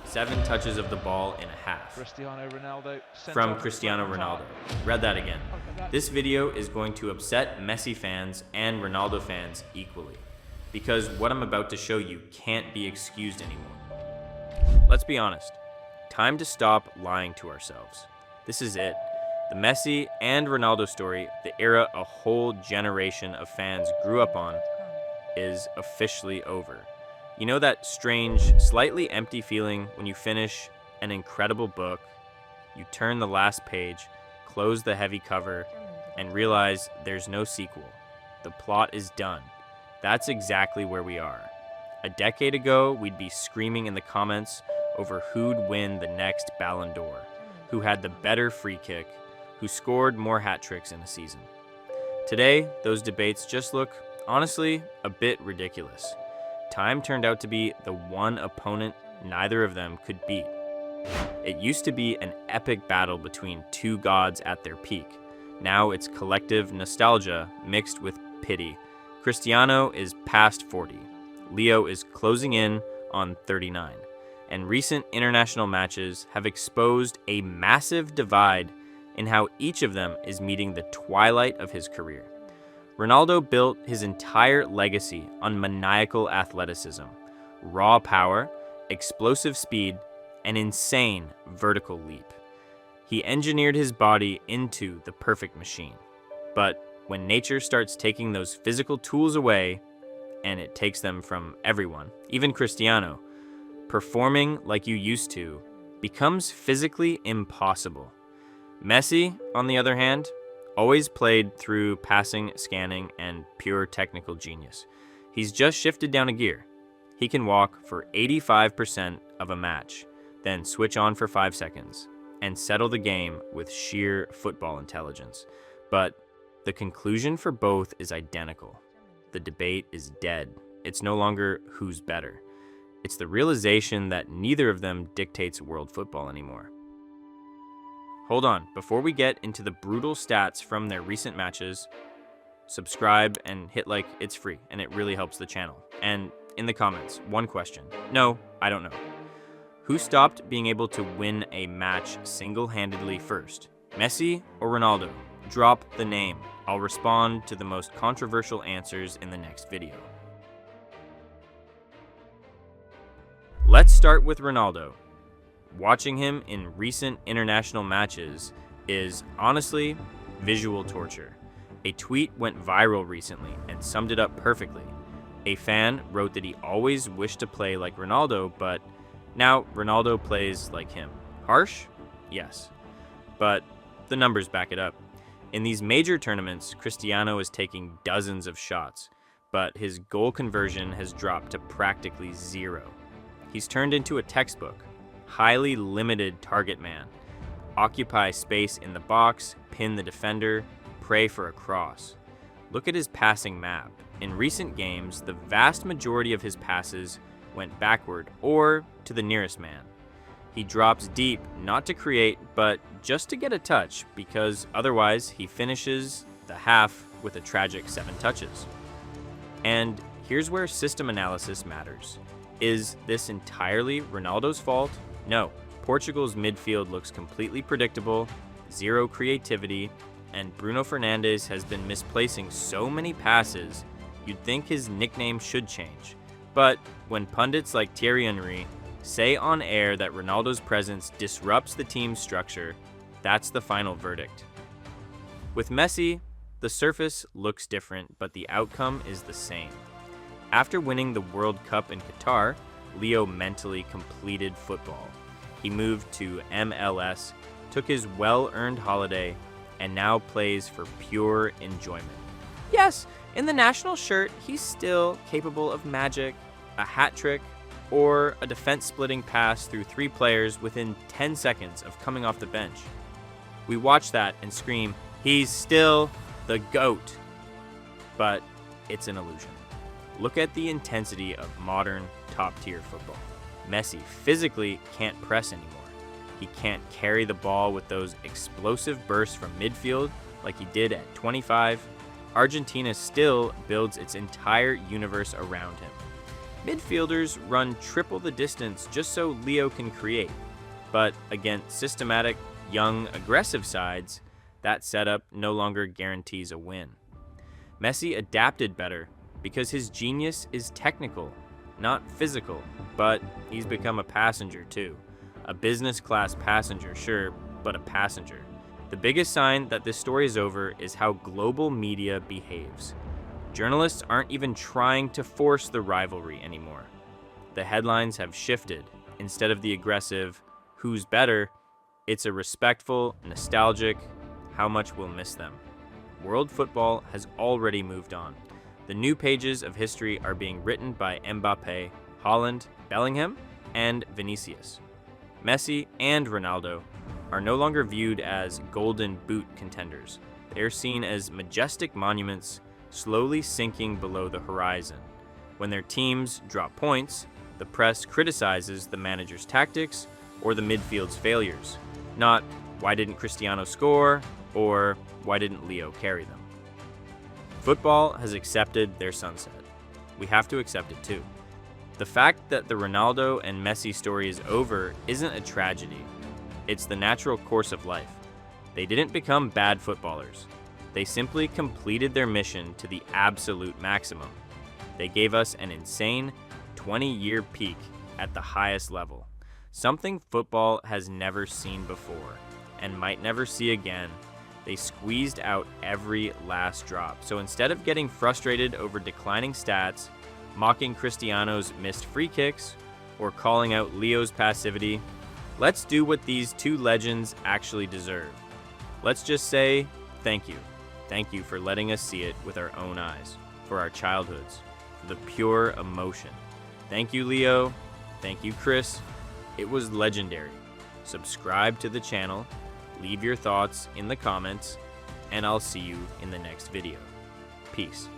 7 touches of the ball in a half. From Cristiano Ronaldo. Read that again. This video is going to upset Messi fans and Ronaldo fans equally, because what I'm about to show you can't be excused anymore. Let's be honest. Time to stop lying to ourselves. This is it. The Messi and Ronaldo story, the era a whole generation of fans grew up on, is officially over. You know that strange, slightly empty feeling when you finish an incredible book, you turn the last page, close the heavy cover, and realize there's no sequel. The plot is done. That's exactly where we are. A decade ago, we'd be screaming in the comments over who'd win the next Ballon d'Or, who had the better free kick, who scored more hat tricks in a season. Today, those debates just look, honestly, a bit ridiculous. Time turned out to be the one opponent neither of them could beat. It used to be an epic battle between two gods at their peak. Now it's collective nostalgia mixed with pity. Cristiano is past 40. Leo is closing in on 39. And recent international matches have exposed a massive divide in how each of them is meeting the twilight of his career. Ronaldo built his entire legacy on maniacal athleticism, raw power, explosive speed, and insane vertical leap. He engineered his body into the perfect machine. But when nature starts taking those physical tools away, and it takes them from everyone, even Cristiano, performing like you used to becomes physically impossible. Messi, on the other hand, always played through passing, scanning, and pure technical genius. He's just shifted down a gear. He can walk for 85% of a match, then switch on for 5 seconds, and settle the game with sheer football intelligence. But the conclusion for both is identical. The debate is dead. It's no longer who's better. It's the realization that neither of them dictates world football anymore. Hold on, before we get into the brutal stats from their recent matches, subscribe and hit like, it's free, and it really helps the channel. And in the comments, one question. No, I don't know. Who stopped being able to win a match single-handedly first? Messi or Ronaldo? Drop the name. I'll respond to the most controversial answers in the next video. Let's start with Ronaldo. Watching him in recent international matches is, honestly, visual torture. A tweet went viral recently and summed it up perfectly. A fan wrote that he always wished to play like Ronaldo, but now Ronaldo plays like him. Harsh? Yes. But the numbers back it up. In these major tournaments, Cristiano is taking dozens of shots, but his goal conversion has dropped to practically zero. He's turned into a textbook. Highly limited target man. Occupy space in the box, pin the defender, pray for a cross. Look at his passing map. In recent games, the vast majority of his passes went backward or to the nearest man. He drops deep, not to create, but just to get a touch, because otherwise he finishes the half with a tragic 7 touches. And here's where system analysis matters. Is this entirely Ronaldo's fault? No. Portugal's midfield looks completely predictable, zero creativity, and Bruno Fernandes has been misplacing so many passes, you'd think his nickname should change. But when pundits like Thierry Henry say on air that Ronaldo's presence disrupts the team's structure, that's the final verdict. With Messi, the surface looks different, but the outcome is the same. After winning the World Cup in Qatar, Leo mentally completed football. He moved to MLS, took his well-earned holiday, and now plays for pure enjoyment. Yes, in the national shirt, he's still capable of magic, a hat trick, or a defense-splitting pass through 3 players within 10 seconds of coming off the bench. We watch that and scream, he's still the GOAT. But it's an illusion. Look at the intensity of modern top-tier football. Messi physically can't press anymore. He can't carry the ball with those explosive bursts from midfield like he did at 25. Argentina still builds its entire universe around him. Midfielders run triple the distance just so Leo can create. But against systematic, young, aggressive sides, that setup no longer guarantees a win. Messi adapted better because his genius is technical, not physical, but he's become a passenger too. A business-class passenger, sure, but a passenger. The biggest sign that this story is over is how global media behaves. Journalists aren't even trying to force the rivalry anymore. The headlines have shifted. Instead of the aggressive, who's better, it's a respectful, nostalgic, how much we'll miss them. World football has already moved on. The new pages of history are being written by Mbappe, Haaland, Bellingham, and Vinicius. Messi and Ronaldo are no longer viewed as golden boot contenders. They are seen as majestic monuments slowly sinking below the horizon. When their teams drop points, the press criticizes the manager's tactics or the midfield's failures, not why didn't Cristiano score or why didn't Leo carry them. Football has accepted their sunset. We have to accept it too. The fact that the Ronaldo and Messi story is over isn't a tragedy. It's the natural course of life. They didn't become bad footballers. They simply completed their mission to the absolute maximum. They gave us an insane 20-year peak at the highest level, something football has never seen before and might never see again. They squeezed out every last drop. So instead of getting frustrated over declining stats, mocking Cristiano's missed free kicks, or calling out Leo's passivity, let's do what these two legends actually deserve. Let's just say thank you. Thank you for letting us see it with our own eyes, for our childhoods, for the pure emotion. Thank you, Leo. Thank you, Chris. It was legendary. Subscribe to the channel, leave your thoughts in the comments, and I'll see you in the next video. Peace.